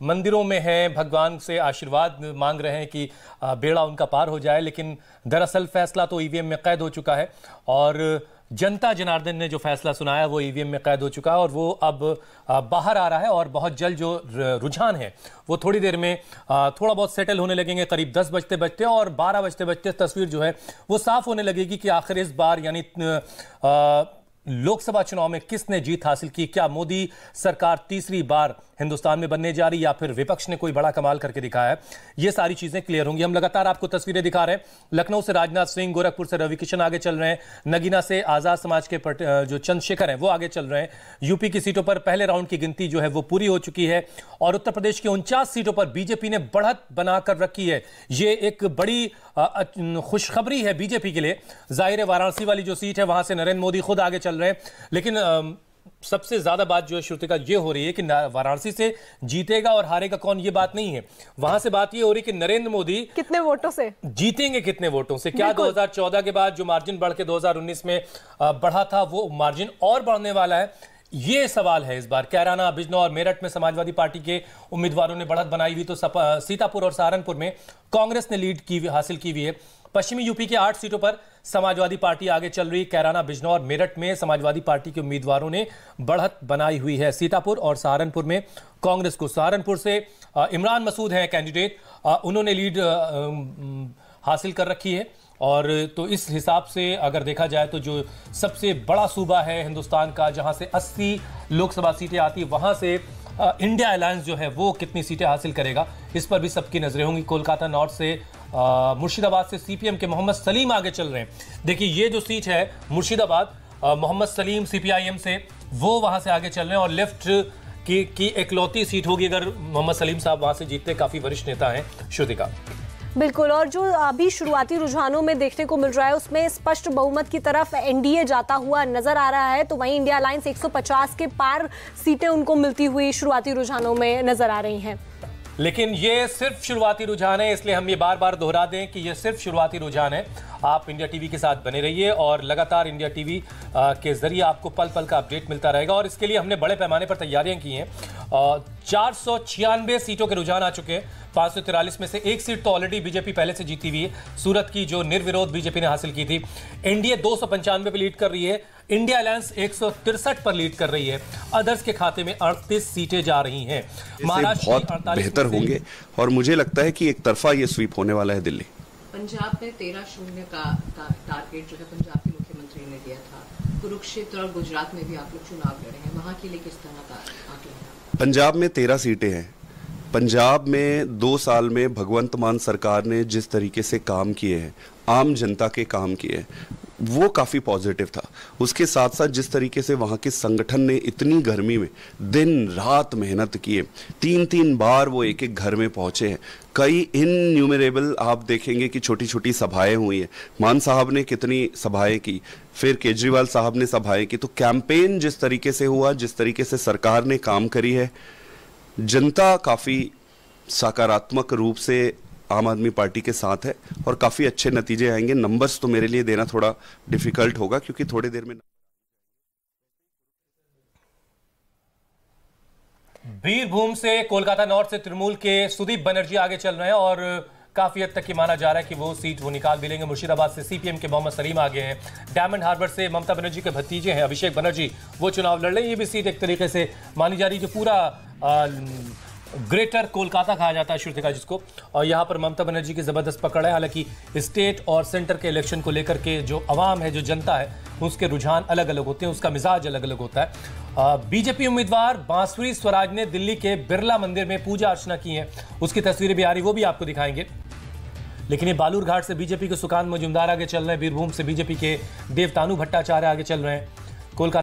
मंदिरों में हैं, भगवान से आशीर्वाद मांग रहे हैं कि बेड़ा उनका पार हो जाए, लेकिन दरअसल फैसला तो ईवीएम में कैद हो चुका है और जनता जनार्दन ने जो फैसला सुनाया वो ईवीएम में कैद हो चुका है और वो अब बाहर आ रहा है और बहुत जल्द जो रुझान है वो थोड़ी देर में थोड़ा बहुत सेटल होने लगेंगे। करीब 10 बजते बजते और 12 बजते बजते तस्वीर जो है वो साफ होने लगेगी कि आखिर इस बार यानी लोकसभा चुनाव में किसने जीत हासिल की। क्या मोदी सरकार तीसरी बार हिंदुस्तान में बनने जा रही या फिर विपक्ष ने कोई बड़ा कमाल करके दिखाया है, ये सारी चीजें क्लियर होंगी। हम लगातार आपको तस्वीरें दिखा रहे हैं। लखनऊ से राजनाथ सिंह, गोरखपुर से रवि किशन आगे चल रहे हैं, नगीना से आजाद समाज के जो चंद्रशेखर हैं वो आगे चल रहे हैं। यूपी की सीटों पर पहले राउंड की गिनती जो है वो पूरी हो चुकी है और उत्तर प्रदेश की 49 सीटों पर बीजेपी ने बढ़त बनाकर रखी है। ये एक बड़ी खुशखबरी है बीजेपी के लिए। जाहिर है वाराणसी वाली जो सीट है वहां से नरेंद्र मोदी खुद आगे चल रहे हैं, लेकिन सबसे ज्यादा बात जो है श्रुतिका ये हो रही है कि वाराणसी से जीतेगा और हारेगा कौन, ये बात नहीं है। वहां से बात ये हो रही है कि नरेंद्र मोदी कितने वोटों से जीतेंगे, कितने वोटों से। क्या 2014 के बाद जो मार्जिन बढ़ के 2019 में बढ़ा था वो मार्जिन और बढ़ने वाला है, ये सवाल है इस बार। कैराना, बिजनौर, मेरठ में समाजवादी पार्टी के उम्मीदवारों ने बढ़त बनाई हुई, तो सीतापुर और सहारनपुर में कांग्रेस ने लीड हासिल की हुई है। पश्चिमी यूपी के 8 सीटों पर समाजवादी पार्टी आगे चल रही। कैराना, बिजनौर, मेरठ में समाजवादी पार्टी के उम्मीदवारों ने बढ़त बनाई हुई है। सीतापुर और सहारनपुर में कांग्रेस को, सहारनपुर से इमरान मसूद हैं कैंडिडेट, उन्होंने लीड हासिल कर रखी है। और तो इस हिसाब से अगर देखा जाए तो जो सबसे बड़ा सूबा है हिंदुस्तान का, जहां से 80 लोकसभा सीटें आती, वहां से इंडिया अलायंस जो है वो कितनी सीटें हासिल करेगा, इस पर भी सबकी नजरें होंगी। कोलकाता नॉर्थ से मुर्शिदाबाद से सीपीएम के मोहम्मद सलीम आगे चल रहे हैं। देखिए ये जो सीट है मुर्शिदाबाद, मोहम्मद सलीम सीपीआईएम से वो वहां से आगे चल रहे हैं और लेफ्ट की इकलौती सीट होगी अगर मोहम्मद सलीम साहब वहां से जीतते। काफी वरिष्ठ नेता हैं श्रुतिका। बिल्कुल, और जो अभी शुरुआती रुझानों में देखने को मिल रहा है उसमें स्पष्ट बहुमत की तरफ एनडीए जाता हुआ नजर आ रहा है, तो वहीं इंडिया अलायंस 150 के पार सीटें उनको मिलती हुई शुरुआती रुझानों में नजर आ रही हैं। लेकिन ये सिर्फ शुरुआती रुझान है, इसलिए हम ये बार बार दोहरा दें कि ये सिर्फ शुरुआती रुझान है। आप इंडिया टीवी के साथ बने रहिए और लगातार इंडिया टीवी के जरिए आपको पल पल का अपडेट मिलता रहेगा और इसके लिए हमने बड़े पैमाने पर तैयारियां की हैं। 496 सीटों के रुझान आ चुके हैं। 543 में से एक सीट तो ऑलरेडी बीजेपी पहले से जीती हुई है, सूरत की जो निर्विरोध बीजेपी ने हासिल की थी। एनडीए 295 पे लीड कर रही है, इंडिया अलायंस 163 पर लीड कर रही है, अदर्स के खाते में 38 सीटें जा रही हैं। महाराष्ट्र बहुत बेहतर होंगे और मुझे लगता है कि एक तरफा ये स्वीप होने वाला है दिल्ली। पंजाब में 13-0 का टारगेट जो है पंजाब के मुख्यमंत्री ने दिया था। कुरुक्षेत्र और गुजरात में भी आप लोग चुनाव लड़े हैं, वहां के लिए किस तरह का आंकलन? पंजाब में 13 सीटें हैं। पंजाब में 2 साल में भगवंत मान सरकार ने जिस तरीके से काम किए हैं, आम जनता के काम किए हैं, वो काफ़ी पॉजिटिव था। उसके साथ साथ जिस तरीके से वहाँ के संगठन ने इतनी गर्मी में दिन रात मेहनत किए, 3-3 बार वो एक एक घर में पहुँचे हैं। कई इनन्यूमरेबल आप देखेंगे कि छोटी छोटी सभाएं हुई हैं। मान साहब ने कितनी सभाएं की, फिर केजरीवाल साहब ने सभाएं की। तो कैंपेन जिस तरीके से हुआ, जिस तरीके से सरकार ने काम करी है, जनता काफ़ी सकारात्मक रूप से आम आदमी पार्टी के साथ है और काफ़ी अच्छे नतीजे आएंगे। नंबर्स तो मेरे लिए देना थोड़ा डिफिकल्ट होगा क्योंकि थोड़ी देर में। बीरभूम से, कोलकाता नॉर्थ से तृणमूल के सुदीप बनर्जी आगे चल रहे हैं और काफी हद तक ये माना जा रहा है कि वो सीट वो निकाल भी लेंगे। मुर्शिदाबाद से सीपीएम के मोहम्मद सलीम आगे हैं। डायमंड हार्बर से ममता बनर्जी के भतीजे हैं अभिषेक बनर्जी, वो चुनाव लड़ रहे हैं। ये भी सीट एक तरीके से मानी जा रही है, जो पूरा ग्रेटर कोलकाता कहा जाता है श्रुतिका जिसको, और यहाँ पर ममता बनर्जी की जबरदस्त पकड़ है। हालांकि स्टेट और सेंटर के इलेक्शन को लेकर के जो अवाम है, जो जनता है, उसके रुझान अलग अलग होते हैं, उसका मिजाज अलग अलग होता है। बीजेपी उम्मीदवार बांसुरी स्वराज ने दिल्ली के बिरला मंदिर में पूजा अर्चना की है, उसकी तस्वीरें भी आ रही, वो भी आपको दिखाएंगे। लेकिन ये बालूरघाट से बीजेपी के सुकांत मजूमदार आगे चल रहे हैं, बीरभूम से बीजेपी के देवतानु भट्टाचार्य आगे चल रहे हैं, कोलकाता